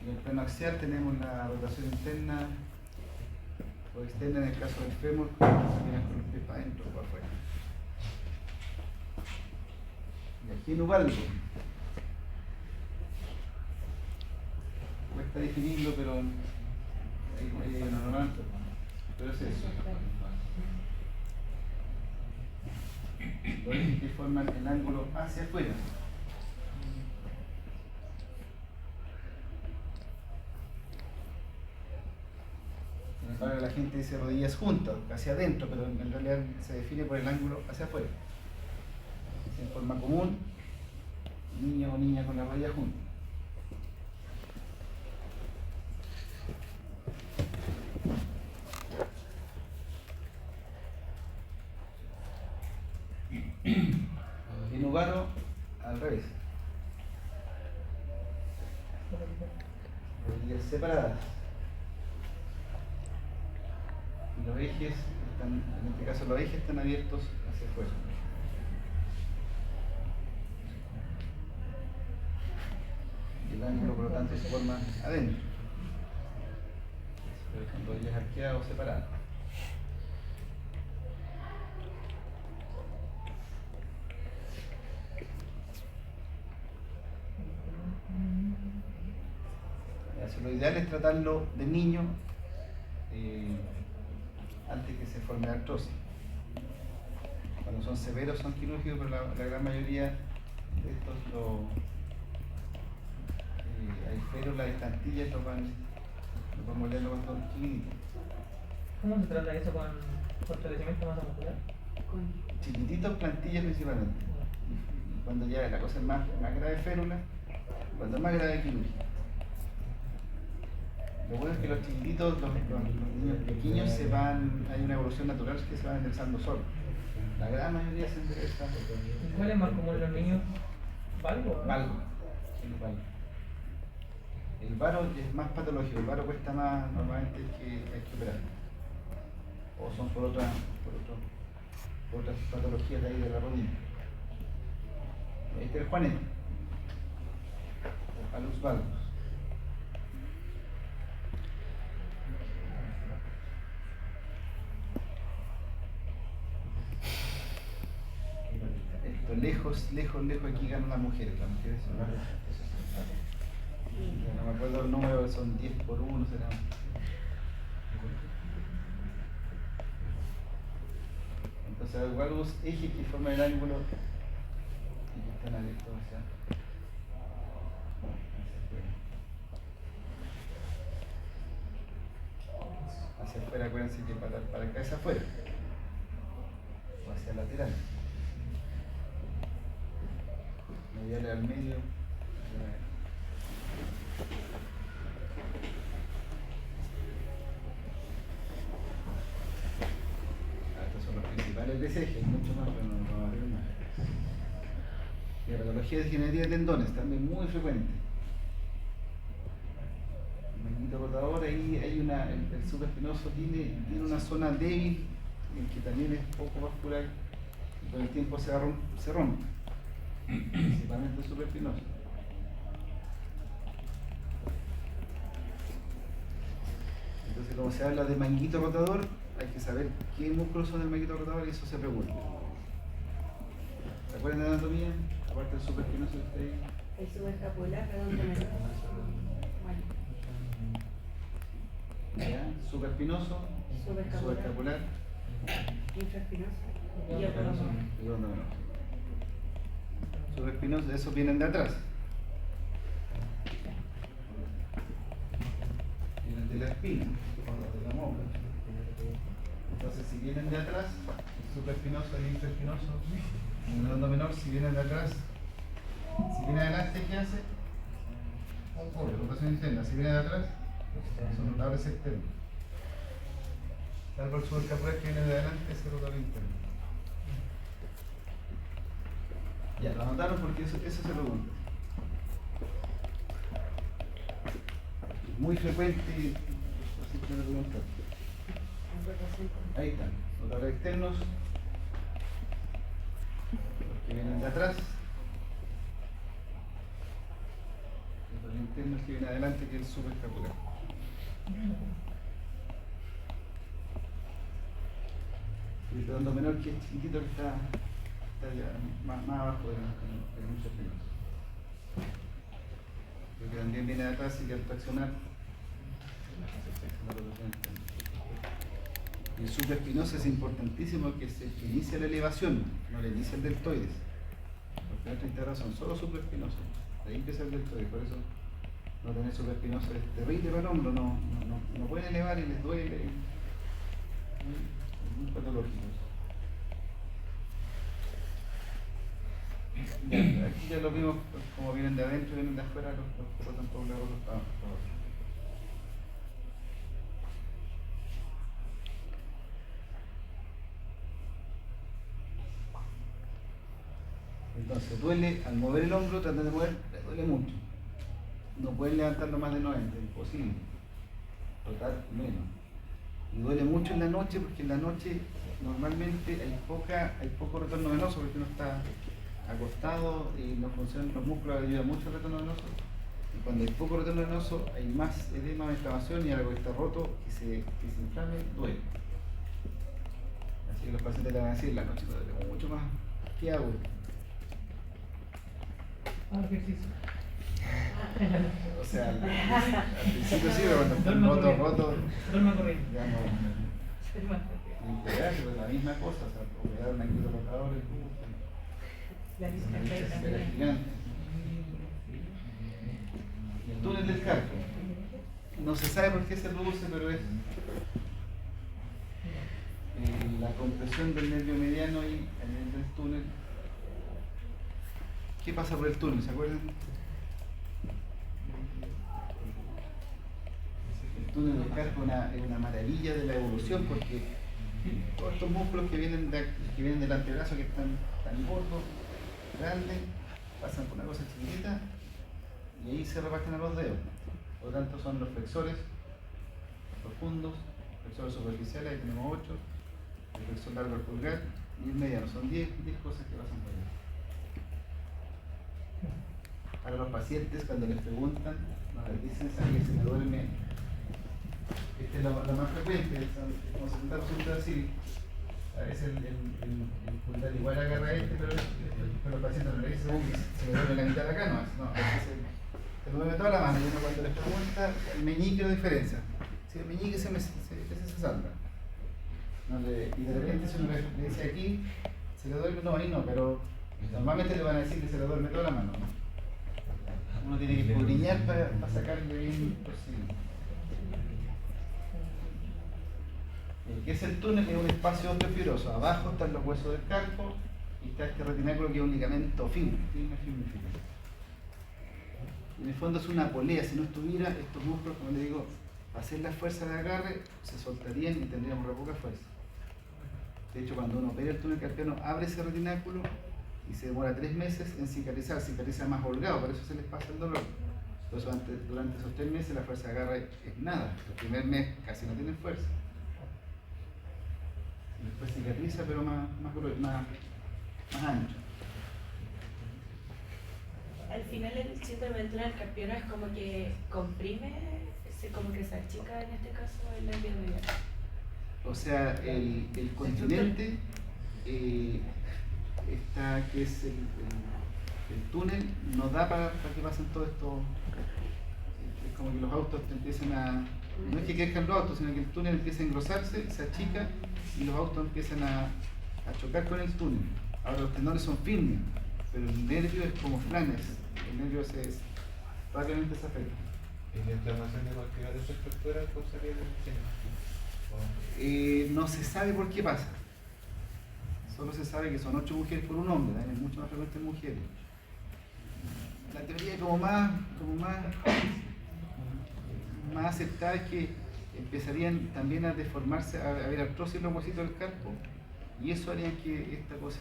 En el plano axial tenemos la rotación interna o externa en el caso del fémur, que se mira con los pies para adentro o para afuera. Y el geno valgo. Cuesta definirlo, pero hay una normal. Pero es eso. Los ejes que forman el ángulo hacia afuera. Sin embargo, la gente dice rodillas juntas, hacia adentro, pero en realidad se define por el ángulo hacia afuera. En forma común, niño o niña con la rodilla junta. Geno varo al revés. Rodillas separadas. Y los ejes están, en este caso los ejes están abiertos hacia afuera. Y el ángulo por lo tanto se forma adentro. Con rodillas arqueadas o separadas. Lo ideal es tratarlo de niño antes que se forme la artrosis. Cuando son severos son quirúrgicos, pero la gran mayoría de estos hay férulas, hay plantillas, lo podemos molerlo con todo chiquitito. ¿Cómo se trata eso con fortalecimiento de masa muscular? Chiquititos, plantillas principalmente. Y cuando ya la cosa es más grave, férula, cuando es más grave, quirúrgica. Lo bueno es que los chiquititos, los niños pequeños hay una evolución natural que se van enderezando solos. La gran mayoría se endereza. ¿Cuál es más común en los niños? ¿Valgo? Valgo. El varo es más patológico, el varo cuesta más normalmente que hay que operar. O son por otras patologías de ahí de la rodilla. Este es el juanete, o alus valgus. Esto lejos aquí ganan las mujeres son más. No me acuerdo el número, son 10 por 1, será. Entonces los valgus ejes que forman el ángulo y que están abiertos hacia afuera, acuérdense que para acá es afuera o hacia lateral. Medial al medio. Estos son los principales desejes, mucho más, pero no va a haber más. Y la patología degenerativa de tendones, también muy frecuente. El manguito rotador, ahí hay el supraespinoso tiene una zona débil en que también es poco vascular y con el tiempo se rompe. principalmente supraespinoso. Entonces, como se habla de manguito rotador, hay que saber qué músculos son el manguito rotador y eso se pregunta. ¿Se acuerdan de anatomía? Aparte del supraespinoso que está ahí. El subescapular, redondo menor. Bueno, ¿Ya? Supraespinoso, subescapular infraespinoso. Y yo y redondo menor. Supraespinoso, esos vienen de atrás. Vienen de la espina, o de la móvil. Entonces, si vienen de atrás, el supraespinoso, el infraespinoso, el redondo menor, si vienen de atrás, si viene adelante, ¿qué hace? Obvio, rotación interna. Si viene de atrás, son rotables externos. Salvo el subescapular que viene de adelante, es el rotador interno. Ya, lo anotaron porque eso se pregunta. Es muy frecuente y así que me preguntan. Ahí están, rotadores externos, los que vienen de atrás, los internos que vienen adelante, que es el subescapular. Y el redondo menor, que es chiquitito, que está ya más abajo del mucho espinoso. Porque también viene de atrás y que al traccionar la rotación externa. Y el supraespinoso es importantísimo que se inicie la elevación, no le inicia el deltoides. Porque nuestra integración solo supraespinoso. De ahí empieza el deltoides, por eso no tener supraespinoso es terrible para el hombro, no pueden elevar y les duele. Es muy patológico. Ya, aquí ya lo vimos como vienen de adentro y vienen de afuera, los rotan por un lado, los para abajo. Entonces duele, al mover el hombro, tratan de mover, le duele mucho. No pueden levantarlo más de 90, imposible. Total, menos. Y duele mucho en la noche porque en la noche normalmente hay poco retorno venoso porque uno está acostado y no funcionan los músculos, ayuda mucho el retorno venoso. Y cuando hay poco retorno venoso hay más edema, más inflamación y algo que está roto y se inflame, duele. Así que los pacientes le van a decir la noche duele mucho más. ¿Qué hago? Ejercicio. O sea, al principio sí, pero cuando están rotos, Duerma corriendo. ya no. Integrar, pues la misma cosa, o sea, operar un manguito rotador La es vista una también. esfera gigante. Y el túnel del carpo. No se sabe por qué se produce, pero es la compresión del nervio mediano y el nervio del túnel. ¿Qué pasa por el túnel? ¿Se acuerdan? El túnel del carpo es una maravilla de la evolución porque todos estos músculos que vienen del antebrazo que están tan gordos, grandes, pasan por una cosa chiquitita y ahí se reparten a los dedos. Por lo tanto son los flexores profundos, flexores superficiales, ahí tenemos 8, el flexor largo del pulgar y el mediano, son 10 cosas que pasan por ahí. Para los pacientes cuando les preguntan, les dicen que se me duerme. Esta es la más frecuente, como se está resulta así. A veces el pulgar igual agarra pero los pacientes no le dicen que se me duerme la mitad de acá, no, a veces se duerme toda la mano y uno cuando les pregunta el meñique lo diferencia. Si el meñique se salta. No y de repente si uno le dice aquí, se le duerme, no, ahí no, pero normalmente le van a decir que se le duerme toda la mano, ¿no? Uno tiene que escudriñar para sacarle bien posible. ¿Qué es el túnel? Es un espacio osteofibroso. Abajo están los huesos del carpo y está este retináculo que es un ligamento firme. En el fondo es una polea. Si no estuviera, estos músculos, como le digo, hacer la fuerza de agarre, se soltarían y tendríamos re poca fuerza. De hecho, cuando uno opera el túnel carpiano, abre ese retináculo y se demora 3 meses en cicatrizar, cicatriza más holgado, por eso se les pasa el dolor. Entonces, durante esos 3 meses la fuerza de agarre es nada. El primer mes casi no tienen fuerza. Después cicatriza, pero más ancho. final el síndrome del túnel carpiano es como que comprime, como que se achica en este caso el nervio medial. O sea, el continente está, que es el túnel, no da para que pasen todo esto. Es como que los autos te empiezan a... No es que crezcan los autos, sino que el túnel empieza a engrosarse, se achica y los autos empiezan a chocar con el túnel. Ahora los tendones son firmes, pero el nervio es como flanes. El nervio rápidamente se afecta. ¿Y la inflamación de cualquiera de esas estructuras causaría el No se sabe por qué pasa. Solo se sabe que son 8 mujeres por un hombre, es mucho más frecuente en mujeres. La teoría como más aceptada es que empezarían también a deformarse, a haber artrosis en los huesitos del carpo, y eso haría que esta cosa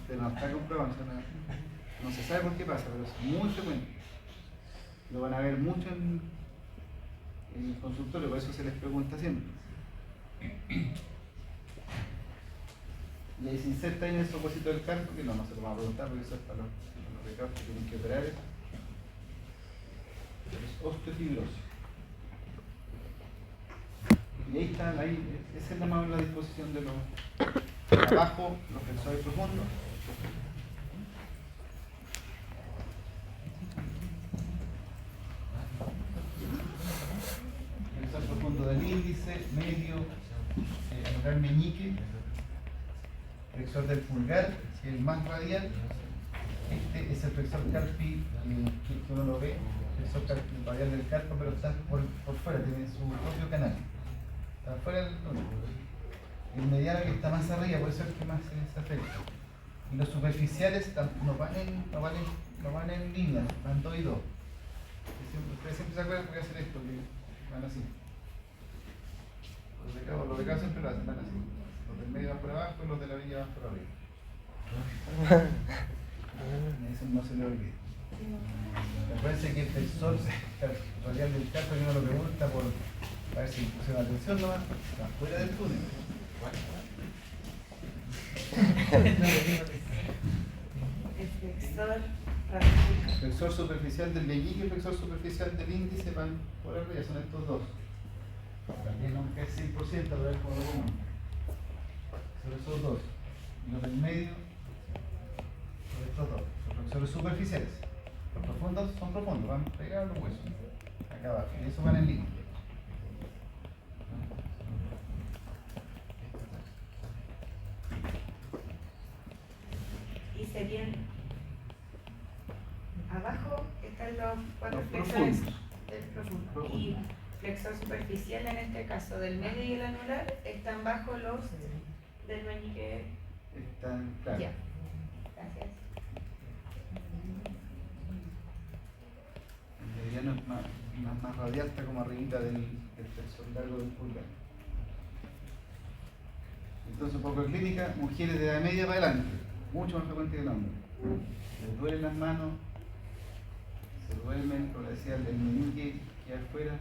pero no está comprobado, no se sabe por qué pasa, pero es muy frecuente. Lo van a ver mucho en el consultorio, por eso se les pregunta siempre. Y ahí se inserta en esos huesitos del carpo, que no se lo van a preguntar porque eso es para los recados que tienen que operar. Es osteofibrosis. Y ahí está, esa es más o menos la disposición de los abajo, los flexores profundos. Flexor profundo del índice, medio, anular meñique, flexor del pulgar, que es el más radial. Este es el flexor carpi, que uno lo ve, flexor carpi radial del carpo, pero está por fuera, tiene su propio canal. Está fuera del túnel. El mediano que está más arriba puede ser el que más se afecta. Y los superficiales no van en línea, van 2 y 2. Ustedes siempre se acuerdan que voy a hacer esto, que van así. Los de acá siempre lo hacen, van así. Los del medio van por abajo y los de la orilla van por arriba. Eso no se le olvide. Acuérdense que el flexor radial del carpo, que uno lo pregunta por a ver si pusieron atención nomás, está fuera del túnel. El flexor superficial del meñique y el flexor superficial del índice van por arriba, son estos dos. También no es 100%, pero es como lo común. Son esos dos. Y los del medio son estos dos. Son flexores superficiales. Los profundos son profundos, van pegados a los huesos. Acá abajo. Y eso van en línea. Y serían abajo están los 4 Los flexores profundos. del profundo. Y flexor superficial en este caso del medio y el anular están bajo los del meñique. Están, claro. Ya. Gracias. El mediano es más radial, está como arribita del flexor largo del pulgar. Entonces, un poco de clínica, mujeres de edad media para adelante, mucho más frecuente que el hombre. Les duelen las manos, se duermen, como decía, el meñique queda afuera.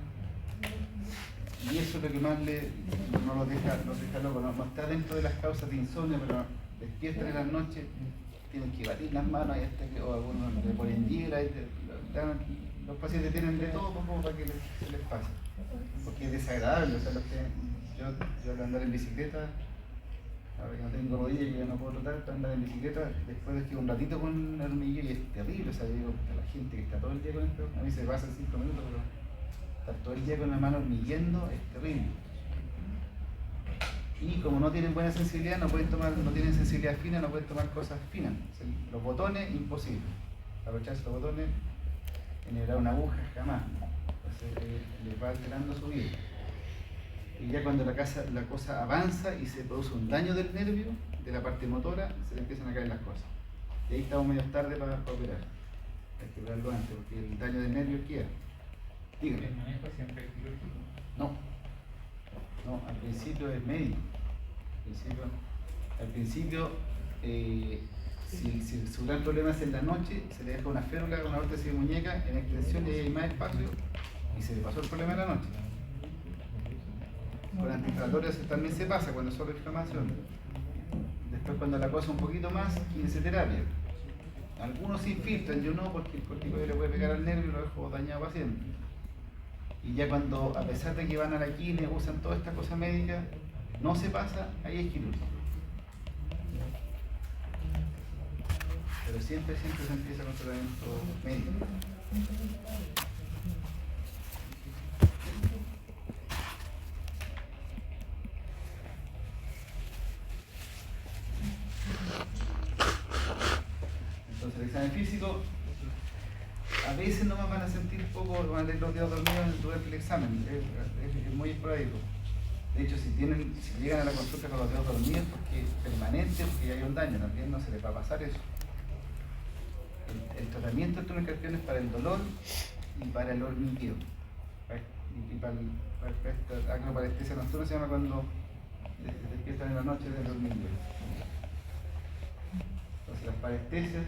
Y eso es lo que más no los deja locos, no está dentro de las causas de insomnio, pero despiertan en las noches, tienen que batir las manos y hasta que, o algunos le ponen hiela y los pacientes tienen de todo como para que se les pase. Porque es desagradable, o sea, yo al andar en bicicleta, ahora que no tengo rodillas y ya no puedo trotar, andar en bicicleta, después de que un ratito con el hormigueo y es terrible, o sea, yo digo, a la gente que está todo el día con esto, a mí se pasa en 5 minutos, pero estar todo el día con la mano hormigueando es terrible. Y como no tienen buena sensibilidad, no tienen sensibilidad fina, no pueden tomar cosas finas. O sea, los botones, imposible. Abrocharse los botones, generar una aguja, jamás. Entonces les va alterando su vida. Y ya cuando la cosa avanza y se produce un daño del nervio, de la parte motora, se le empiezan a caer las cosas. Y ahí estamos medio tarde para operar. Hay que operarlo antes, porque el daño del nervio queda. Dígame. ¿El manejo siempre es quirúrgico? No, al principio es médico. Al principio, si su gran problema es en la noche, se le deja una férula, una órtesis de muñeca en extensión y ahí hay más espacio y se le pasó el problema en la noche. Con antiinflamatorios también se pasa cuando solo inflamación. Después cuando la cosa un poquito más, kinesiología. Algunos se infiltran, yo no, porque el corticoide le puede pegar al nervio y lo dejo dañado para siempre. Y ya cuando, a pesar de que van a la quine, usan toda esta cosa médica, no se pasa, ahí es quirúrgico. Pero siempre se empieza con tratamiento médico. Entonces el examen físico, a veces nomás van a sentir un poco, van a tener los dedos dormidos durante el examen, es muy esporádico. De hecho, si llegan a la consulta con los dedos dormidos, porque permanente, porque ya hay un daño, también no se les va a pasar eso. El tratamiento del túnel carpiano es para el dolor y para el hormigueo. Y para esta acroparestesia nocturna se llama cuando despiertan en la noche del hormigueo. Entonces las parestesias,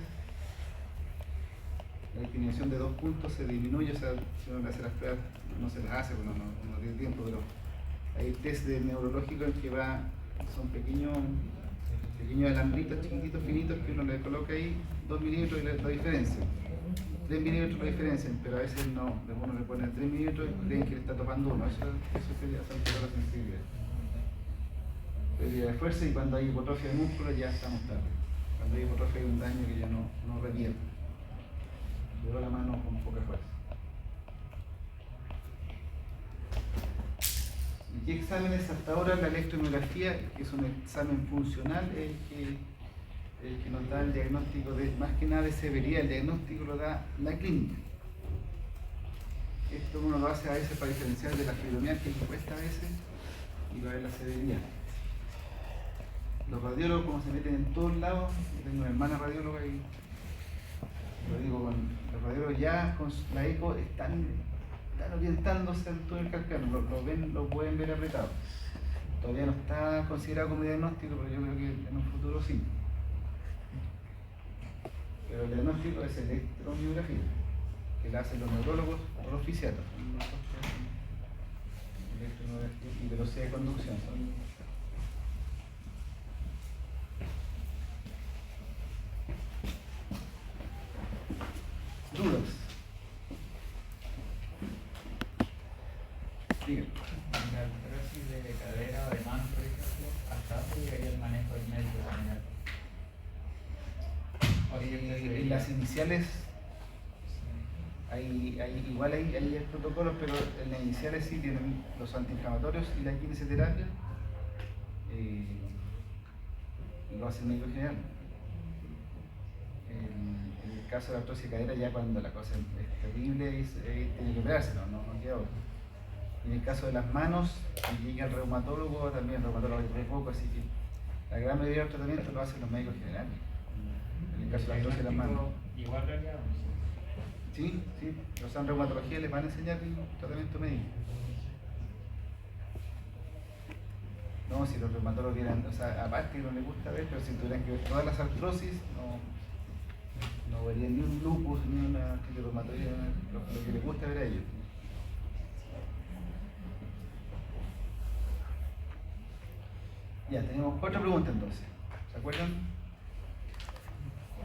la discriminación de 2 puntos se disminuye, o sea, si uno le hace las pruebas, no se las hace, bueno, no tiene tiempo, pero hay test de neurológico en que son pequeños alambritos chiquititos, finitos, que uno le coloca ahí 2 milímetros y la diferencia. 3 milímetros la diferencia, pero a veces no, uno le pone 3 milímetros y creen que le está topando uno, eso sería alterar la sensibilidad. Pérdida de fuerza, y cuando hay hipotrofia de músculo ya estamos tarde. Cuando hay hipotrofia hay un daño que ya no revierte. Llevo la mano con poca fuerza. ¿Y qué exámenes hasta ahora? La electromiografía, que es un examen funcional, es el que nos da el diagnóstico más que nada de severidad. El diagnóstico lo da la clínica. Esto uno lo hace a veces para diferenciar de la fibromialgia, que cuesta a veces, y va a ver la severidad. Los radiólogos, como se meten en todos lados, yo tengo una hermana radióloga y lo digo, los radiólogos ya con la eco están orientándose al túnel carpiano, lo pueden ver apretado. Todavía no está considerado como diagnóstico, pero yo creo que en un futuro sí. Pero el diagnóstico es electromiografía, que la hacen los neurólogos o los fisiatras. Electromiografía y velocidad de conducción. ¿Dudas? Díganme. En la artrosis de cadera o de mano, por ejemplo, ¿hasta dónde llegaría el manejo del médico general? En las iniciales igual hay protocolos, pero en las iniciales sí tienen los antiinflamatorios y la quimioterapia, y lo hace el médico general. En el caso de la artrosis de cadera, ya cuando la cosa es terrible, tiene que operarse, no queda otra. En el caso de las manos, si llega el reumatólogo, también el reumatólogo hay muy poco, así que la gran mayoría de los tratamientos lo hacen los médicos generales. En el caso de la artrosis de las manos. Igual realizado. Sí, los en reumatología les van a enseñar el tratamiento médico. No, si los reumatólogos vieran, o sea, aparte que no les gusta ver, pero si tuvieran que ver todas las artrosis, no verían ni un lupus, ni una reumatoidea, lo que les gusta ver a ellos. Ya, tenemos 4 preguntas entonces. ¿Se acuerdan?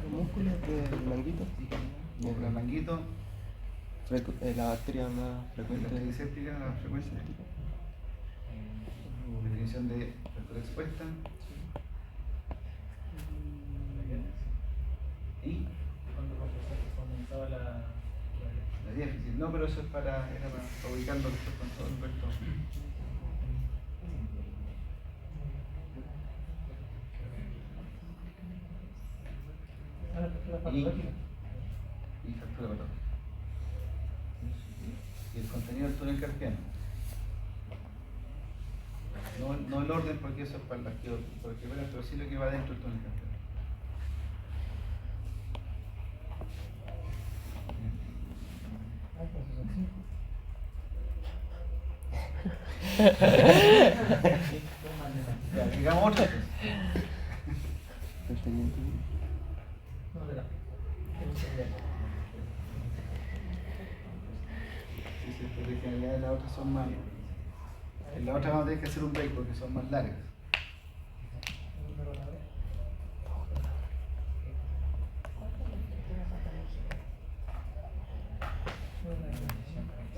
Los músculos del manguito. Músculo del manguito. La bacteria más frecuente. La antiséptica, la frecuencia. Definición de fractura expuesta. Y Comenzaba la diáfisis. No, pero eso era para ubicarlo después con todo el resto. Y fractura patológica. Y el contenido del túnel carpiano. No el orden, porque eso es para el arqueo, porque bueno, pero sí lo que va dentro del túnel carpiano. Ya, digamos otra cosa. Sí, porque en realidad las otras son más. En la otra vamos a tener que hacer un break porque son más largas.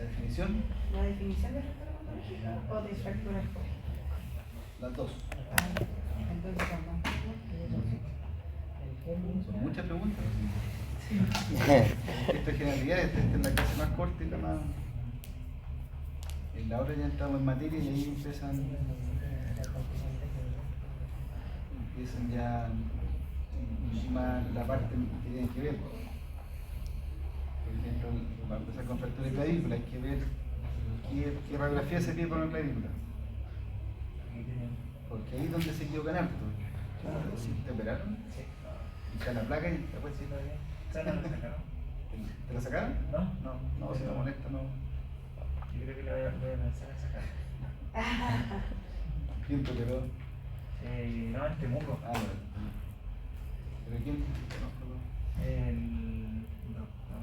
definición, ¿La definición de fractura patológica o de fractura espóndica? las dos. Entonces, ¿cómo? Son muchas preguntas. Esto es generalidad, esta es la clase más corta y la más. En la otra ya entramos en materia y ahí empiezan ya más la parte que tienen que ver. Por ejemplo, para empezar con fractura de clavícula hay que ver qué radiografía se pide para una clavícula. Porque ahí es donde se equivocan harto. ¿Te operaron? Sí. Y está la placa y después sí todavía. ¿Sabes dónde lo sacaron? ¿Te la sacaron? No, No, si no molesta, no. yo creo que le voy a pensar en sacar. ¿Quién te operó? No, en Temuco. Ah, bueno. ¿Pero quién? Conozco, ¿no? El doctor.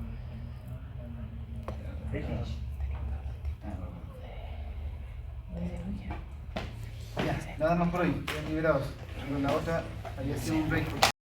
Rejich. Ah, bueno. Ya, nada más por hoy, quedan liberados. Pero la otra había sido un break.